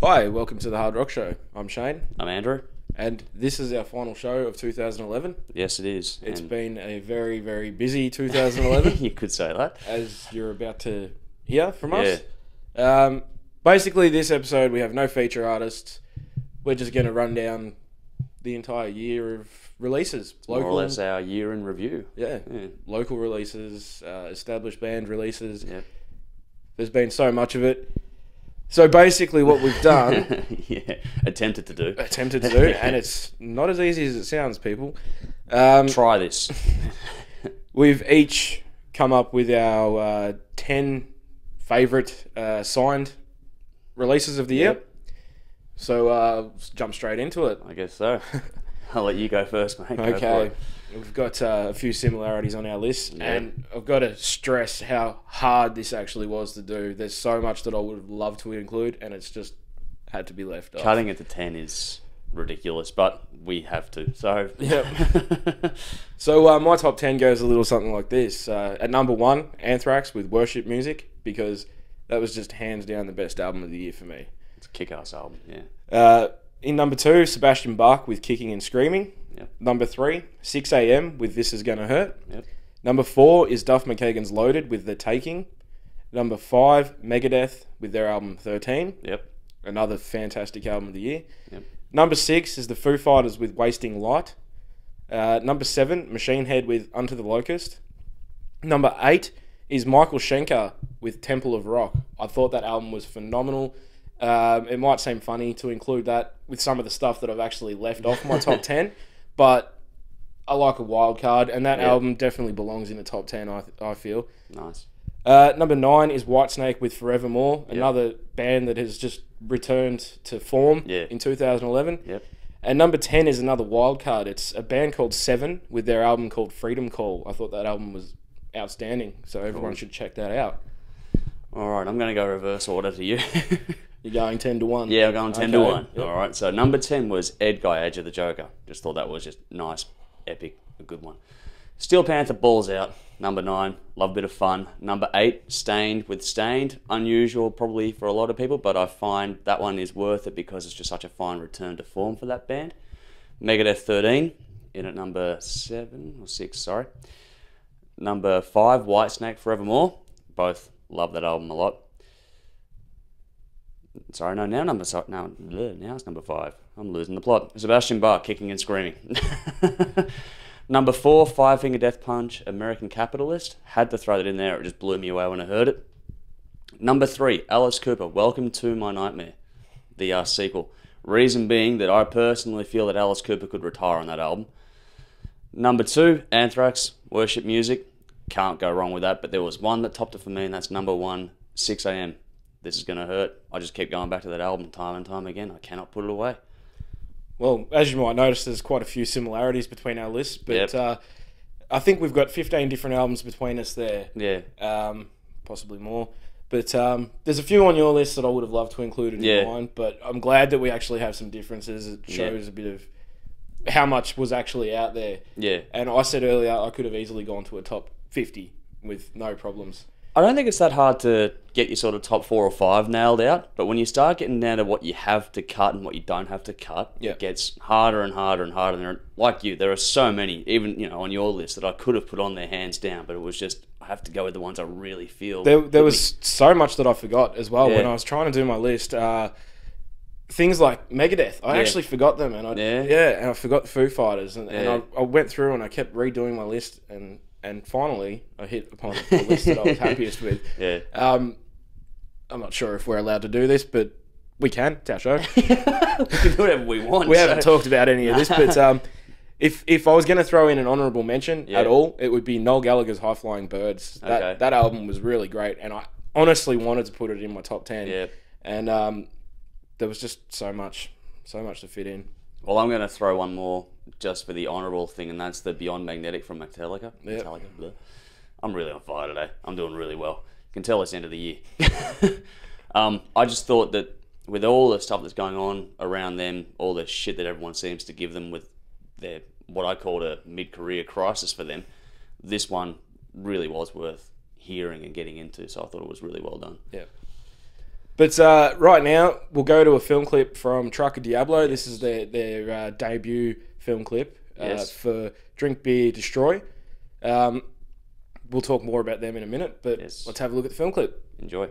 Hi, welcome to the Hard Rock Show. I'm Shane, I'm Andrew. and this is our final show of 2011. Yes, it is. It's been a very, very busy 2011, You could say that. as you're about to hear from us. Basically, this episode, we have no feature artists. We're just going to run down the entire year of releases. More or less our year in review. Yeah. Local releases, established band releases. Yep. There's been so much of it. So basically what we've done... Attempted to do, and it's not as easy as it sounds, people. Try this. We've each come up with our 10 favourite signed releases of the year. Yep. So let's jump straight into it. I guess so. I'll let you go first, mate. Go for Okay. it. We've got a few similarities on our list, Yeah. and I've got to stress how hard this actually was to do. There's so much that I would have loved to include, and it's just had to be left off. Cutting it to 10 is ridiculous, but we have to. So, Yep. So my top 10 goes a little something like this. At number 1, Anthrax with Worship Music, because that was just hands down the best album of the year for me. it's a kick-ass album, yeah. In number 2, Sebastian Bach with Kicking and Screaming. Yep. Number 3, 6 AM with This Is Gonna Hurt. Yep. Number 4 is Duff McKagan's Loaded with The Taking. Number 5, Megadeth with their album 13. Yep. Another fantastic album of the year. Yep. Number 6 is the Foo Fighters with Wasting Light. Number 7, Machine Head with Unto the Locust. Number 8 is Michael Schenker with Temple of Rock. I thought that album was phenomenal. It might seem funny to include that with some of the stuff that I've actually left off my top 10, but I like a wild card, and that album definitely belongs in the top 10, I feel. Nice. Number 9 is Whitesnake with Forevermore, another band that has just returned to form in 2011. Yep. And number 10 is another wild card. It's a band called Seven with their album called Freedom Call. I thought that album was outstanding, so everyone should check that out. All right, I'm going to go reverse order to you. You're going 10 to 1. Yeah, I'm going 10 to 1. Yep. All right, so number 10 was Ed Guy, Edge of the Joker. Just thought that was just nice, epic, a good one. Steel Panther, Balls Out. Number 9, Love a Bit of Fun. Number 8, Stained with Stained. Unusual probably for a lot of people, but I find that one is worth it because it's just such a fine return to form for that band. Megadeth 13, in at number 7 or 6, sorry. Number 5, Whitesnake, Forevermore. Both love that album a lot. Sorry, no, now it's number 5. I'm losing the plot. Sebastian Bach, Kicking and Screaming. Number 4, Five Finger Death Punch, American Capitalist. Had to throw that in there, it just blew me away when I heard it. Number 3, Alice Cooper, Welcome to My Nightmare, the sequel. Reason being that I personally feel that Alice Cooper could retire on that album. Number 2, Anthrax, Worship Music. Can't go wrong with that, but there was one that topped it for me, and that's number 1, 6 AM. This Is Gonna Hurt. I just keep going back to that album time and time again. I cannot put it away. Well, as you might notice, there's quite a few similarities between our lists, but I think we've got 15 different albums between us there. Yeah. Possibly more. But there's a few on your list that I would have loved to include in mine, but I'm glad that we actually have some differences. It shows a bit of how much was actually out there. Yeah. And I said earlier I could have easily gone to a top 50 with no problems. I don't think it's that hard to get your sort of top 4 or 5 nailed out, but when you start getting down to what you have to cut and what you don't have to cut, it gets harder and harder and harder. And like you, there are so many, even on your list, that I could have put on there hands down, but it was just, I have to go with the ones I really feel. There was so much that I forgot as well when I was trying to do my list. Things like Megadeth, I actually forgot them, and and I forgot the Foo Fighters, and I went through and I kept redoing my list, and finally I hit upon the list that I was happiest with. I'm not sure if we're allowed to do this, but we can. It's our show. We can do whatever we want. We haven't talked about any of this, but if I was going to throw in an honourable mention at all, it would be Noel Gallagher's High Flying Birds. That album was really great, and I honestly wanted to put it in my top 10. And there was just so much to fit in. Well, I'm going to throw one more just for the honourable thing, and that's the Beyond Magnetic from Metallica. I'm really on fire today. I'm doing really well. You can tell it's end of the year. I just thought that with all the stuff that's going on around them, all the shit that everyone seems to give them with their, what I called a mid-career crisis for them, this one really was worth hearing and getting into, so I thought it was really well done. Yeah. But right now, we'll go to a film clip from Trucker Diablo. This is their debut film clip for Drink, Beer, Destroy. We'll talk more about them in a minute, but let's have a look at the film clip. Enjoy.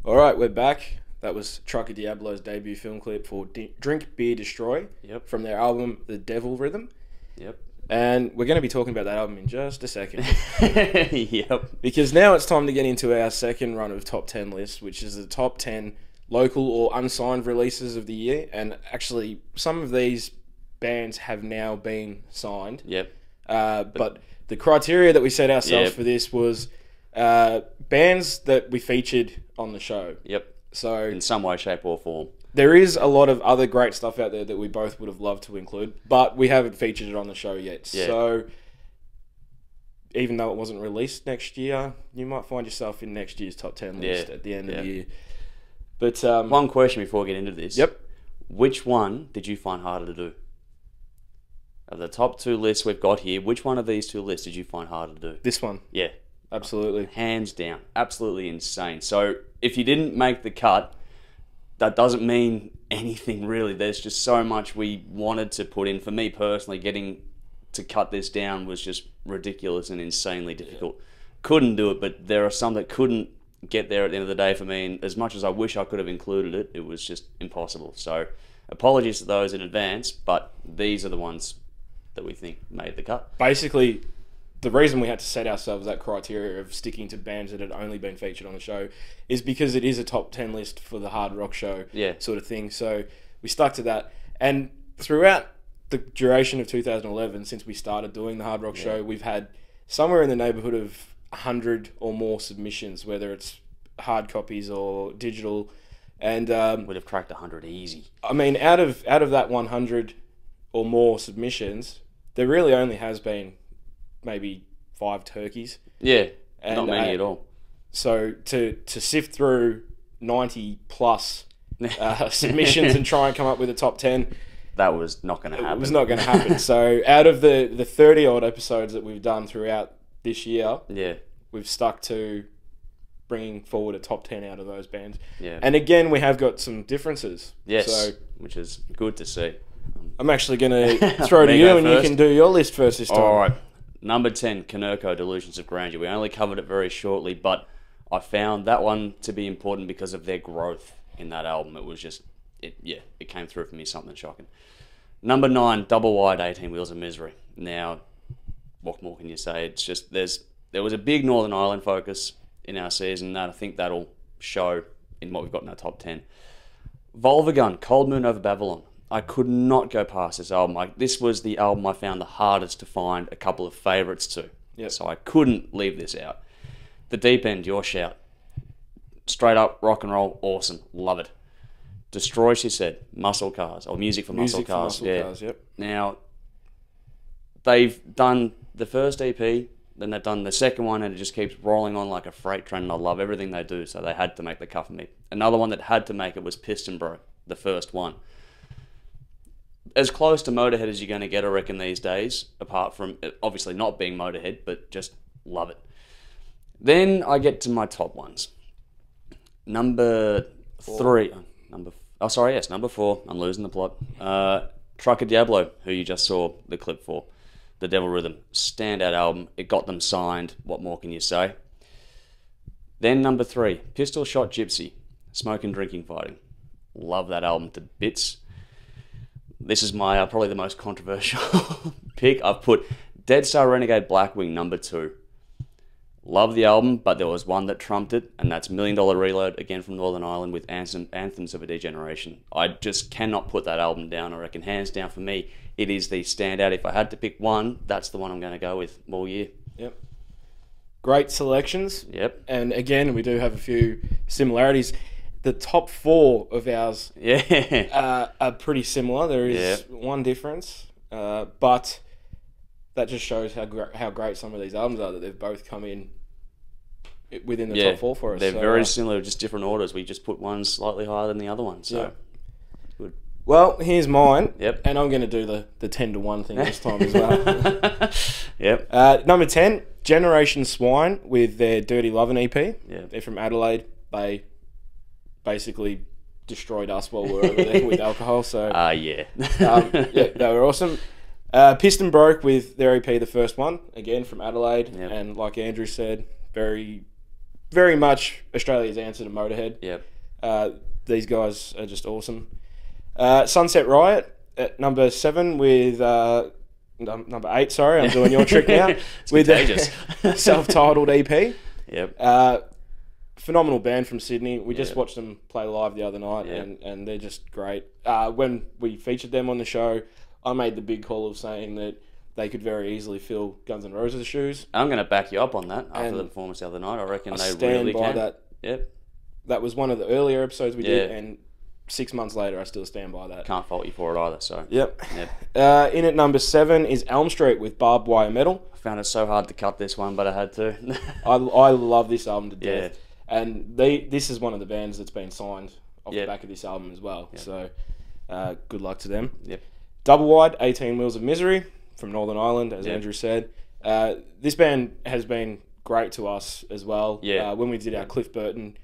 Alright, we're back. That was Trucker Diablo's debut film clip for Drink, Beer, Destroy from their album The Devil Rhythm. Yep. And we're going to be talking about that album in just a second. Yep. Because now it's time to get into our second run of top 10 lists, which is the top 10 local or unsigned releases of the year. And actually, some of these bands have now been signed. Yep. But the criteria that we set ourselves for this was bands that we featured on the show. Yep. So in some way, shape, or form. There is a lot of other great stuff out there that we both would have loved to include, but we haven't featured it on the show yet. Yeah. So even though it wasn't released next year, you might find yourself in next year's top 10 list at the end of the year. But one question before we get into this. Yep. Which one did you find harder to do? Of the top two lists we've got here, which one of these two lists did you find harder to do? This one. Yeah. Absolutely. Hands down. Absolutely insane. So if you didn't make the cut, that doesn't mean anything really. There's just so much we wanted to put in. For me personally, getting to cut this down was just ridiculous and insanely difficult. Couldn't do it, but there are some that couldn't get there at the end of the day for me, and as much as I wish I could have included it, it was just impossible. So apologies to those in advance, but these are the ones that we think made the cut. Basically, the reason we had to set ourselves that criteria of sticking to bands that had only been featured on the show is because it is a top 10 list for the hard rock show sort of thing. So we stuck to that. And throughout the duration of 2011, since we started doing the hard rock show, we've had somewhere in the neighbourhood of 100 or more submissions, whether it's hard copies or digital. And would have cracked 100 easy. I mean, out of that 100 or more submissions, there really only has been maybe 5 turkeys. Yeah, and, not many at all. So to sift through 90 plus submissions and try and come up with a top 10, that was not going to happen. It was not going to happen. So out of the 30 odd episodes that we've done throughout this year, we've stuck to bringing forward a top 10 out of those bands. Yeah. And again, we have got some differences. Yes, so which is good to see. I'm actually going to throw to you and you can do your list first this time. All right. Number 10, Konerko, Delusions of Grandeur. We only covered it very shortly, but I found that one to be important because of their growth in that album. It was just, it came through for me, something shocking. Number 9, Double Wide, 18 Wheels of Misery. Now, what more can you say? It's just, there was a big Northern Ireland focus in our season that I think that'll show in what we've got in our top 10. Volvagun, Cold Moon Over Babylon. I could not go past this album. This was the album I found the hardest to find a couple of favourites to. Yep. So I couldn't leave this out. The Deep End, Your Shout. Straight up rock and roll, awesome, love it. Destroy, She Said, Muscle Cars, or Music for Muscle Cars. Cars, yep. Now, they've done the first EP, then they've done the second one, and it just keeps rolling on like a freight train, and I love everything they do, so they had to make the cut for me. Another one that had to make it was Piston Bro, the first one. As close to Motorhead as you're going to get, I reckon, these days, apart from obviously not being Motorhead, but just love it. Then I get to my top ones. Number 4. I'm losing the plot. Trucker Diablo, who you just saw the clip for. The Devil Rhythm. Standout album. It got them signed. What more can you say? Then number 3, Pistol Shot Gypsy. Smoking, Drinking, Fighting. Love that album to bits. This is my probably the most controversial pick. I've put Dead Star Renegade Blackwing number 2. Love the album, but there was one that trumped it, and that's $1 Million Reload, again from Northern Ireland, with Anthems of a Degeneration. I just cannot put that album down. I reckon hands down for me, it is the standout. If I had to pick one, that's the one I'm going to go with all year. Yep. Great selections. Yep. And again, we do have a few similarities. The top 4 of ours are pretty similar. There is one difference, but that just shows how great some of these albums are, that they've both come in within the top 4 for us. They're very similar, just different orders. We just put one slightly higher than the other one, so it's good. Well, here's mine, and I'm going to do the 10-1 thing this time as well. Yep. Number 10, Generation Swine with their Dirty Lovin' EP. Yeah. They're from Adelaide. They basically destroyed us while we were over there with alcohol. So yeah, they were awesome. Piston Broke with their EP, the first one, again from Adelaide, and like Andrew said, very, very much Australia's answer to Motorhead. Yep. These guys are just awesome. Sunset Riot at number 7 with number 8. Sorry, I'm doing your trick now. With a self-titled EP. Yep. Phenomenal band from Sydney. We just watched them play live the other night, and they're just great. When we featured them on the show, I made the big call of saying that they could very easily fill Guns N' Roses' shoes. I'm going to back you up on that after the performance the other night. I reckon they really can. That. Yep. That was one of the earlier episodes we did, and 6 months later, I still stand by that. Can't fault you for it either. So. Yep. In at number 7 is Elm Street with Barbed Wire Metal. I found it so hard to cut this one, but I had to. I love this album to death. And this is one of the bands that's been signed off the back of this album as well. Yep. So good luck to them. Yep. Double Wide, 18 Wheels of Misery from Northern Ireland, as Andrew said. This band has been great to us as well. When we did our Cliff Burton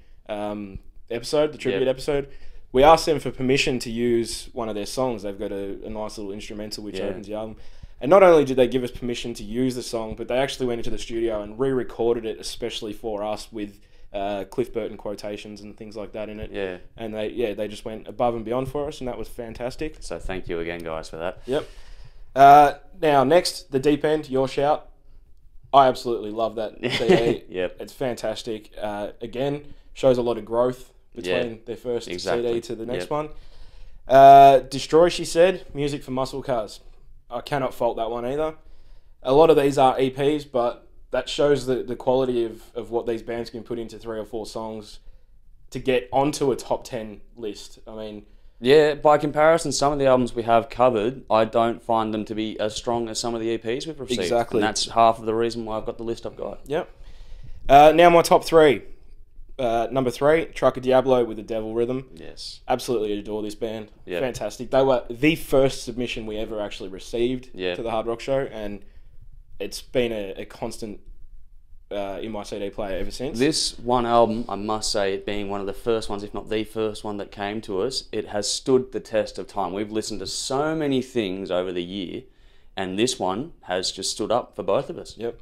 episode, the tribute episode, we asked them for permission to use one of their songs. They've got a nice little instrumental which opens the album. And not only did they give us permission to use the song, but they actually went into the studio and re-recorded it especially for us with Cliff Burton quotations and things like that in it. Yeah. And they just went above and beyond for us, and that was fantastic. So thank you again, guys, for that. Yep. Now, next, The Deep End, Your Shout. I absolutely love that CD. Yep. It's fantastic. Again, shows a lot of growth between their first CD to the next one. Destroy, She Said, music for muscle cars. I cannot fault that one either. A lot of these are EPs, but that shows the quality of what these bands can put into 3 or 4 songs to get onto a top 10 list. I mean... Yeah, by comparison, some of the albums we have covered, I don't find them to be as strong as some of the EPs we've received. Exactly. And that's half of the reason why I've got the list I've got. Yep. Now my top 3. Number 3, Trucker Diablo with the Devil Rhythm. Yes. Absolutely adore this band. Yep. Fantastic. They were the first submission we ever actually received Yep. to the Hard Rock Show, and it's been a constant in my CD player ever since. This one album, I must say, it being one of the first ones, if not the first one that came to us, it has stood the test of time. We've listened to so many things over the year, and this one has just stood up for both of us. Yep.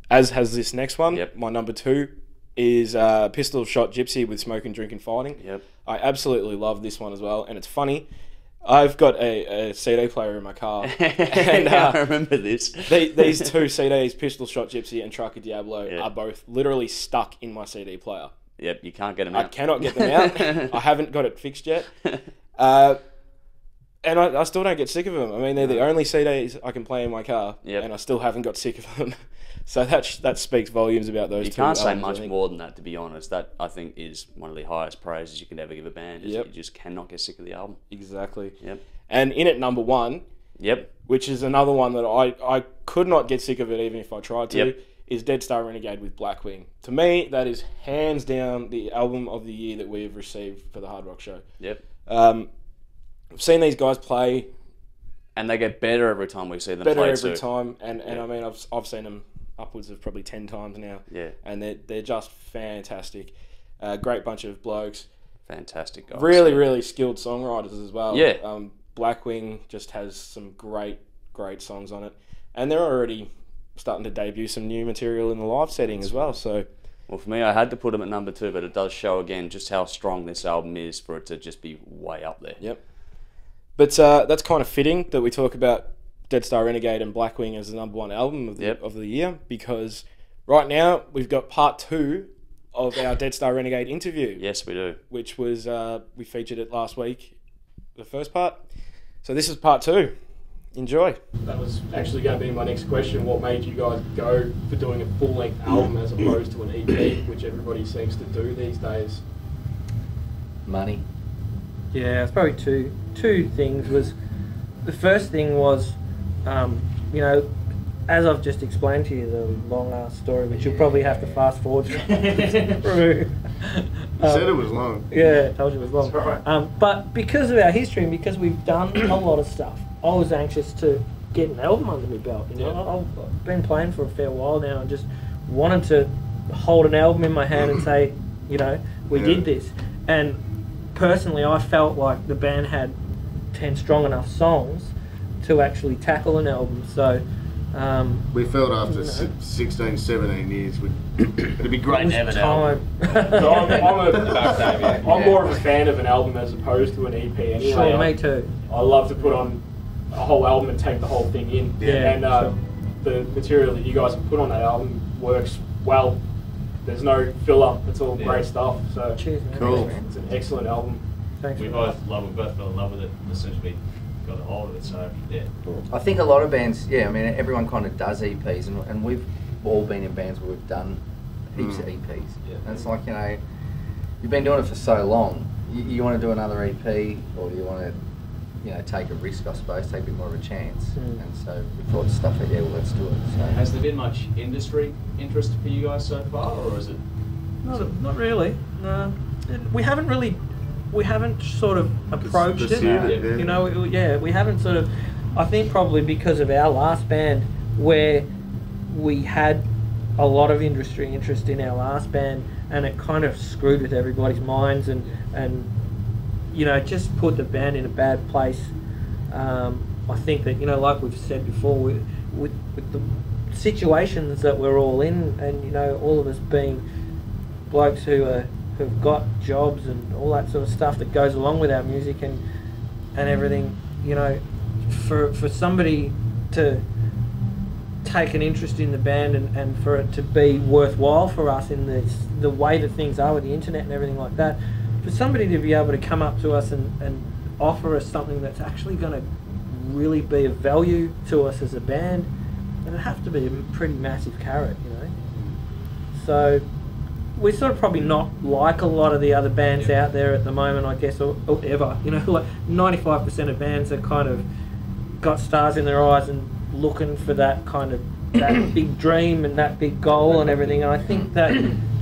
As has this next one. Yep. My number 2 is Pistol Shot Gypsy with Smoking, Drinking, Fighting. Yep. I absolutely love this one as well, and it's funny. I've got a CD player in my car. And, I remember this. These 2 CDs, Pistol Shot Gypsy and Trucker Diablo, Yeah. are both literally stuck in my CD player. Yep, you can't get them I out. cannot get them out. I haven't got it fixed yet. And I still don't get sick of them. I mean, they're the only CDs I can play in my car, Yep. and I still haven't got sick of them. So that speaks volumes about those You two can't say albums, I much think. more than that, to be honest. That, I think, is one of the highest praises you can ever give a band. Is Yep. You just cannot get sick of the album. Exactly. Yep. And in at number 1, Yep. which is another one that I could not get sick of it even if I tried to, Yep. is Dead Star Renegade with Blackwing. To me, that is hands down the album of the year that we have received for the Hard Rock Show. Yep. I've seen these guys play And they get better every time we see them better play every too. time, and I mean I've seen them upwards of probably 10 times now. Yeah. And they're just fantastic. Great bunch of blokes. Fantastic guys. Really skilled songwriters as well. Yeah. Blackwing just has some great songs on it, and they're already starting to debut some new material in the live setting as well. So, Well, for me, I had to put them at number 2, but it does show again just how strong this album is for it to just be way up there. yep. But that's kind of fitting that we talk about Dead Star Renegade and Blackwing as the number 1 album of the year, because right now we've got part 2 of our Dead Star Renegade interview. Yes, we do. Which was we featured it last week, the first part. So this is part 2. Enjoy. That was actually going to be my next question. What made you guys go for doing a full-length album as opposed to an EP, which everybody seems to do these days? Money. Yeah, it's probably two things. Was the first thing was, you know, as I've just explained to you, the long ass story, which you'll probably have to fast forward through. You said it was long. Yeah, I told you it was long. That's right. But because of our history and because we've done a lot of stuff, I was anxious to get an album under my belt. You know, I've been playing for a fair while now and just wanted to hold an album in my hand and say, you know, we did this. And personally, I felt like the band had 10 strong enough songs to actually tackle an album. So We felt after 16, 17 years, it'd be great to have an album. So I'm more of a fan of an album as opposed to an EP anyway. Sure, me too. I love to put on a whole album and take the whole thing in. Yeah, And sure. the material that you guys have put on that album works well. There's no fill-up. It's all great stuff. So Cheers, man. Cool. Thanks, man. it's an excellent album. Thanks, We man. both fell in love with it as soon as we got a hold of it. So yeah, I think a lot of bands, I mean, everyone kind of does EPs, and we've all been in bands where we've done heaps of EPs. Yeah. And it's like, you know, you've been doing it for so long, you want to do another EP, or you want to, you know, take a risk, I suppose, take a bit more of a chance. Mm. And so we thought stuff like, well, let's do it. So. has there been much industry interest for you guys so far, or is it? Not really. No, we haven't sort of approached Pursued it. it, You know, we haven't sort of. I think probably because of our last band, where we had a lot of industry interest in our last band, and it kind of screwed with everybody's minds and you know, just put the band in a bad place. I think that, you know, like we've said before, with the situations that we're all in, and, you know, all of us being blokes who've got jobs and all that sort of stuff that goes along with our music and everything, you know, for somebody to take an interest in the band and for it to be worthwhile for us in the way that things are with the internet and everything like that, for somebody to be able to come up to us and offer us something that's actually going to really be of value to us as a band, and it'd have to be a pretty massive carrot, you know. So we're sort of probably not like a lot of the other bands out there at the moment, I guess, or ever. You know, like 95% of bands are kind of got stars in their eyes and looking for that kind of that big dream and that big goal and everything. And I think that,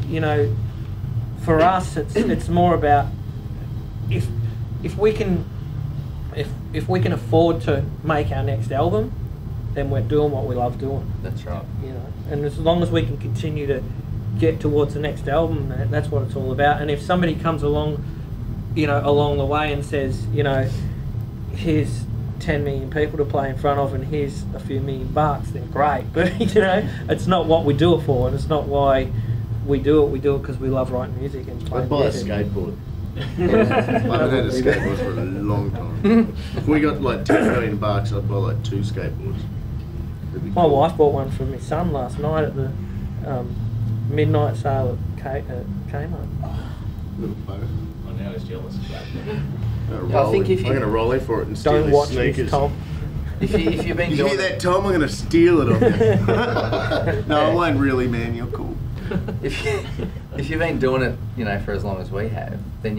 you know, for us, it's more about if we can afford to make our next album, then we're doing what we love doing. That's right. You know, and as long as we can continue to get towards the next album, that's what it's all about. And if somebody comes along, you know, along the way and says, you know, here's 10 million people to play in front of and here's a few $1 million, then great. But, you know, it's not what we do it for, and it's not why we do it. We do it because we love writing music and playing I'd buy a music. skateboard. I haven't had a skateboard for a long time. If we got like $10 million, I'd buy like 2 skateboards. That'd be My cool. wife bought one for my son last night at the midnight sale at Kmart. Little photo. Oh, now he's jealous. I think if you- I'm gonna roll in for it and steal Don't his watch sneakers. this, Tom. If you've been You doing hear that, Tom? I'm gonna steal it off you. No, I won't really, man. You're cool. if you've been doing it, you know, for as long as we have, then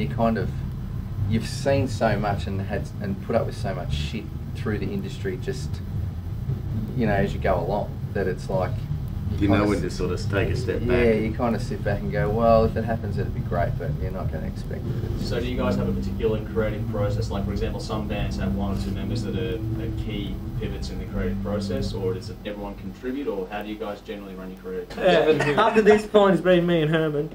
you've seen so much and put up with so much shit through the industry, just, you know, as you go along, that it's like You know when to sort of take a step back. Yeah, you kind of sit back and go, well, if it happens, it'd be great, but you're not going to expect it. So do you guys have a particular creative process? Like, for example, some bands have 1 or 2 members that are key pivots in the creative process, or does everyone contribute, or how do you guys generally run your creative process? Up to this point, it's been me and Herman.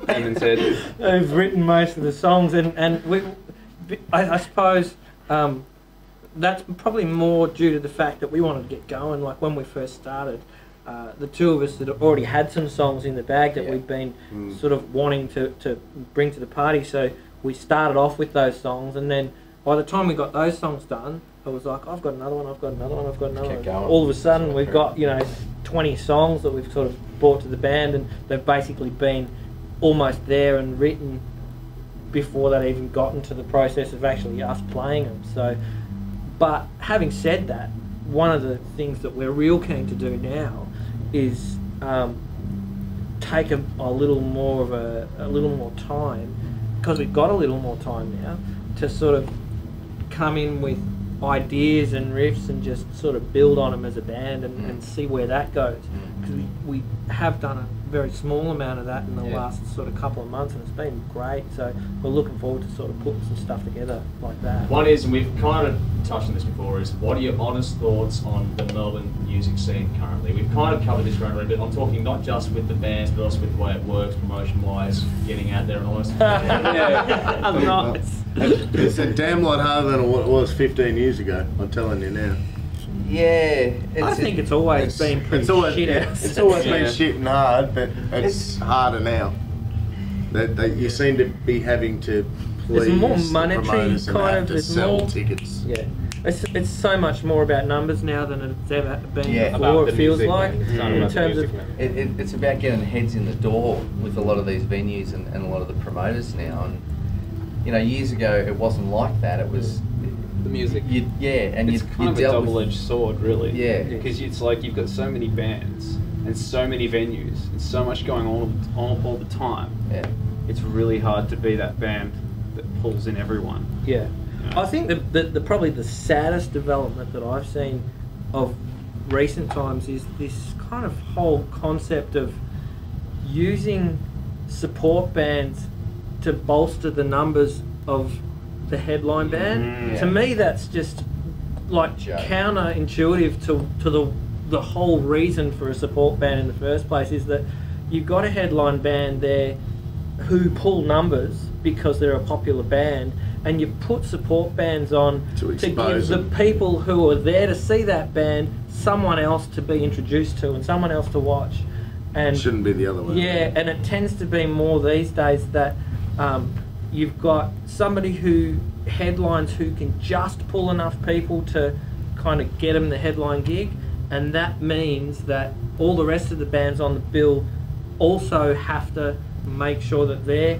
Herman said, who've written most of the songs, and I suppose that's probably more due to the fact that we wanted to get going. Like when we first started, the two of us that already had some songs in the bag that we'd been sort of wanting to bring to the party. So we started off with those songs, and then by the time we got those songs done, I was like, I've got another one, I've got another one, I've got another one. Going. All of a sudden, we've got, you know, 20 songs that we've sort of brought to the band, and they've basically been almost there and written before they'd even gotten to the process of actually us playing them. So, but having said that, one of the things that we're real keen to do now is take a little more of a little more time, because we've got a little more time now, to sort of come in with ideas and riffs and just sort of build on them as a band and see where that goes. Because we have done a very small amount of that in the last sort of couple of months, and it's been great. So we're looking forward to sort of putting some stuff together like that. One is, and we've kind of touched on this before, is what are your honest thoughts on the Melbourne music scene currently? We've kind of covered this ground already, but I'm talking not just with the bands, but also with the way it works, promotion-wise, getting out there and all that Nice. It's a damn lot harder than what it was 15 years ago. I'm telling you now. Yeah, I think it's always been pretty It's always, shit. it's always been shit and hard, but it's harder now. That you seem to be having to please There's more the monetary promoters and kind have of. to There's sell more tickets. Yeah, it's so much more about numbers now than it's ever been Yeah. before. About It the feels music, like man. It's not in about the terms music, of. man. it's about getting heads in the door with a lot of these venues and a lot of the promoters now. And you know, years ago it wasn't like that. It was the music. and It's you kind of a dealt with double-edged sword, really. Yeah. Because it's like you've got so many bands and so many venues and so much going on all the time. yeah. It's really hard to be that band that pulls in everyone. Yeah, I think the probably the saddest development that I've seen of recent times is this kind of whole concept of using support bands to bolster the numbers of the headline band. Yeah. To me, that's just like Joke. counterintuitive to the whole reason for a support band in the first place, is that you've got a headline band there who pull numbers because they're a popular band, and you put support bands on To to give expose the them. people who are there to see that band someone else to be introduced to and someone else to watch. And Shouldn't be the other way. yeah, and it tends to be more these days that you've got somebody who headlines who can just pull enough people to kind of get them the headline gig, and that means that all the rest of the bands on the bill also have to make sure that they're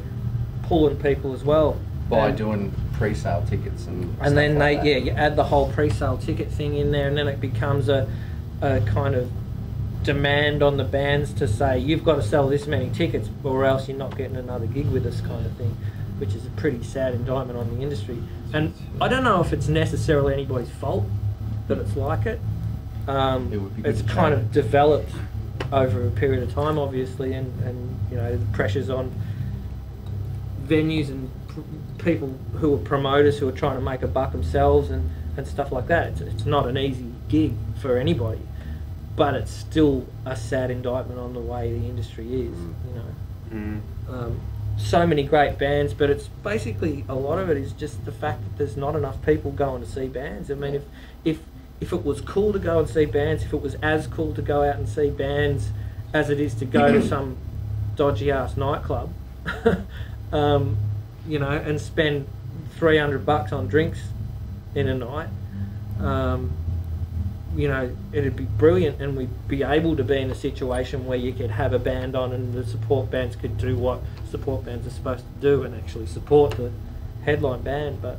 pulling people as well. By And- doing pre-sale tickets and stuff and then like that. you add the whole pre-sale ticket thing in there, and then it becomes a kind of demand on the bands to say you've got to sell this many tickets or else you're not getting another gig with us, kind of thing, which is a pretty sad indictment on the industry. And I don't know if it's necessarily anybody's fault that it's like it. It would be good It's to kind change. of developed over a period of time, obviously, and you know, the pressures on venues and people who are promoters who are trying to make a buck themselves and stuff like that. It's not an easy gig for anybody, but it's still a sad indictment on the way the industry is, you know. So many great bands, but it's basically, a lot of it is just the fact that there's not enough people going to see bands. I mean, if it was cool to go and see bands, if it was as cool to go out and see bands as it is to go to some dodgy ass nightclub, you know, and spend $300 on drinks in a night, you know, it'd be brilliant, and we'd be able to be in a situation where you could have a band on and the support bands could do what support bands are supposed to do and actually support the headline band. But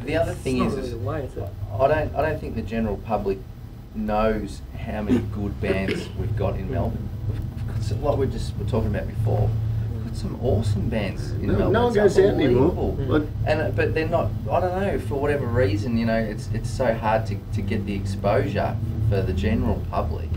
The other thing it's not is really the way, is it? I don't think the general public knows how many good bands we've got in Melbourne. We've got some, like we're talking about before. We've got some awesome bands in Melbourne. No one It's goes out anymore. unbelievable. Like, But they're not. I don't know, for whatever reason, you know, it's so hard to get the exposure for the general public.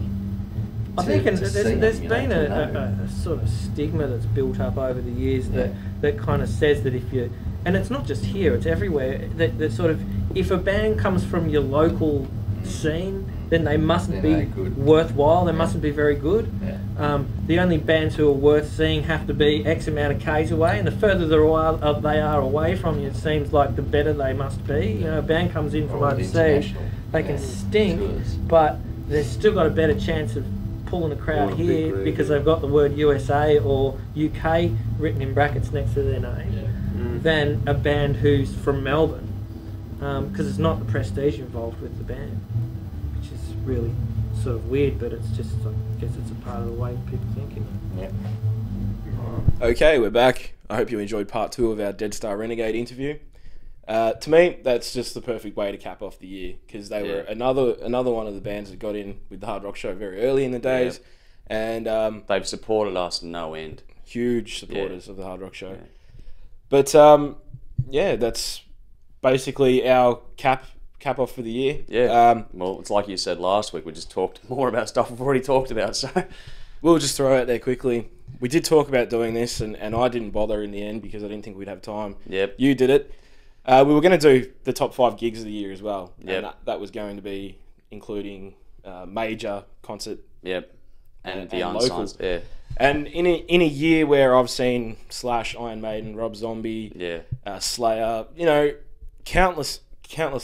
I think to there's see them, been you know, to know. a sort of stigma that's built up over the years that kind of says that if you, and it's not just here, it's everywhere, that sort of, if a band comes from your local scene, then they mustn't Then be they're good. worthwhile, they mustn't be very good. Yeah. The only bands who are worth seeing have to be X amount of Ks away, and the further they are away from you, it seems like the better they must be. You know, a band comes in from Or overseas, international, they can yeah, stink, tours. but they've still got a better chance of pulling a crowd Pulling a big here crowd, because yeah. they've got the word USA or UK written in brackets next to their name than a band who's from Melbourne, because it's not the prestige involved with the band, which is really sort of weird, but it's just, I guess it's a part of the way people think, you know. Yeah. Okay, we're back. I hope you enjoyed part 2 of our Dead Star Renegade interview. To me, that's just the perfect way to cap off the year, because they were another one of the bands that got in with the Hard Rock Show very early in the days, and They've supported us no end. huge supporters of the Hard Rock Show. Yeah. But yeah, that's basically our cap off for the year. Yeah. Well, it's like you said last week. We just talked more about stuff we've already talked about. So We'll just throw out there quickly. We did talk about doing this, and I didn't bother in the end because I didn't think we'd have time. Yep. You did it. We were going to do the top 5 gigs of the year as well. Yep. And that was going to be including major concert. Yep. And And the local. unsigned. Yeah. And in a year where I've seen Slash, Iron Maiden, Rob Zombie, Yeah. Slayer, you know, countless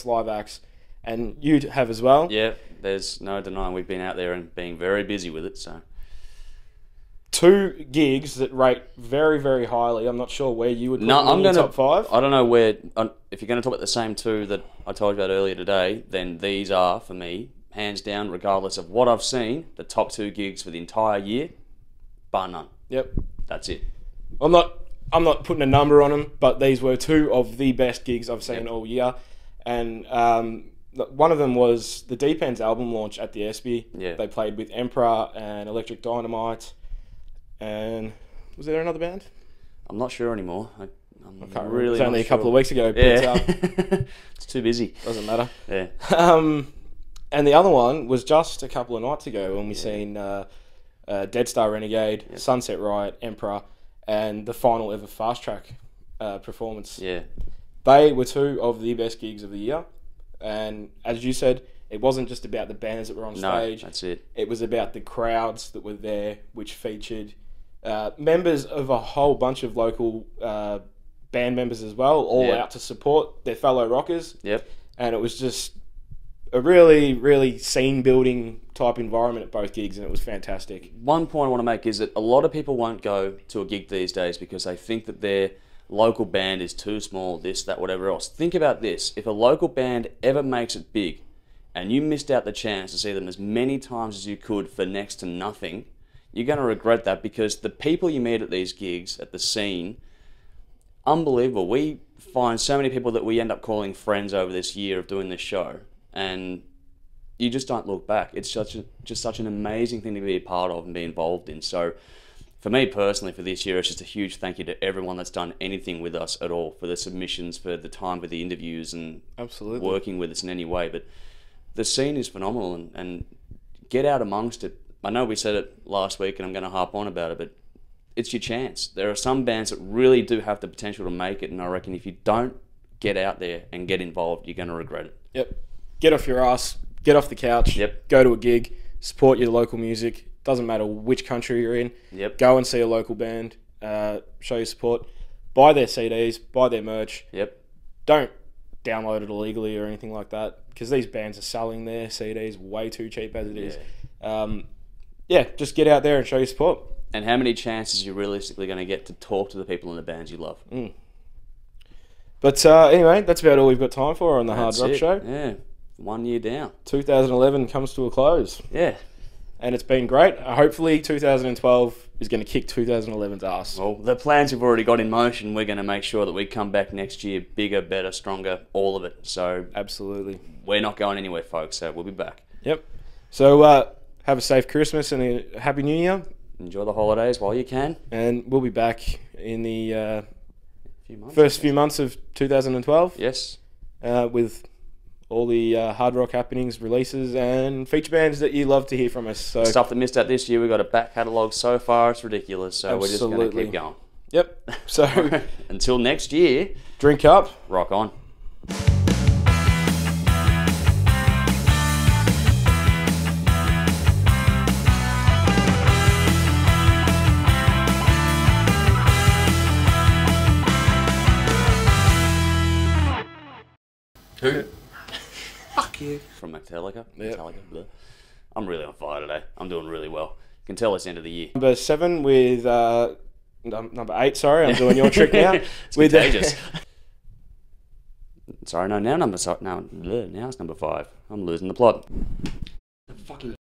live acts, and you have as well. Yeah. There's no denying we've been out there and being very busy with it. So 2 gigs that rate very, very highly. I'm not sure where you would put them in your top 5. I don't know where. If you're going to talk about the same 2 that I told you about earlier today, then these are for me, hands down, regardless of what I've seen, the top 2 gigs for the entire year, bar none. Yep. That's it. I'm not putting a number on them, but these were 2 of the best gigs I've seen all year. And one of them was the Deep End's album launch at the ESPY. Yeah. They played with Emperor and Electric Dynamite. And was there another band? I'm not sure anymore. I'm I can't remember. really It was only not a couple sure. of weeks ago, but Yeah. It's too busy. doesn't matter. Yeah. And the other one was just a couple of nights ago when we seen Dead Star Renegade, Sunset Riot, Emperor, and the final ever Fast Track performance. Yeah. They were 2 of the best gigs of the year. And as you said, it wasn't just about the bands that were on No, stage. that's it. It was about the crowds that were there, which featured members of a whole bunch of local band members as well, all Yeah. out to support their fellow rockers. Yep. And it was just a really, really scene-building type environment at both gigs, and it was fantastic. One point I want to make is that a lot of people won't go to a gig these days because they think that their local band is too small, this, that, whatever else. Think about this. If a local band ever makes it big and you missed out the chance to see them as many times as you could for next to nothing, you're going to regret that, because the people you meet at these gigs, at the scene, unbelievable. We find so many people that we end up calling friends over this year of doing this show, and you just don't look back. It's just such an amazing thing to be a part of and be involved in. So for me personally, for this year, it's just a huge thank you to everyone that's done anything with us at all, for the submissions, for the time with the interviews, and Absolutely. working with us in any way. But the scene is phenomenal, and get out amongst it. I know we said it last week, and I'm going to harp on about it, but it's your chance. There are some bands that really do have the potential to make it, and I reckon if you don't get out there and get involved, you're going to regret it. Yep. Get off your ass, get off the couch, Yep. go to a gig, support your local music. Doesn't matter which country you're in. Yep. Go and see a local band, show your support, buy their CDs, buy their merch. Yep. Don't download it illegally or anything like that, because these bands are selling their CDs way too cheap as it is. Yeah, just get out there and show your support. And how many chances are you realistically going to get to talk to the people in the bands you love? But anyway, that's about all we've got time for on the That's Hard Rock it. Show. Yeah. 1 year down. 2011 comes to a close, Yeah. and it's been great. Hopefully 2012 is going to kick 2011's ass. Well, the plans we've already got in motion, we're going to make sure that we come back next year bigger, better, stronger, all of it. So Absolutely. we're not going anywhere, folks. So we'll be back. Yep. So have a safe Christmas and a Happy New Year, Enjoy the holidays while you can. and we'll be back in the Few months, first I few guess. months of 2012 Yes. with all the hard rock happenings, releases, and feature bands that you love to hear from us. So Stuff that missed out this year, we've got a back catalogue so far, it's ridiculous. So we're just going to Absolutely. keep going. yep. So Until next year, drink up. rock on. Who? Fuck you. From Metallica. Yep. Metallica. Bleh. I'm really on fire today. I'm doing really well. You can tell it's the end of the year. Number 7 with number 8. Sorry, I'm doing your trick now. It's with contagious. Sorry, no, now it's number 5. I'm losing the plot. Fucking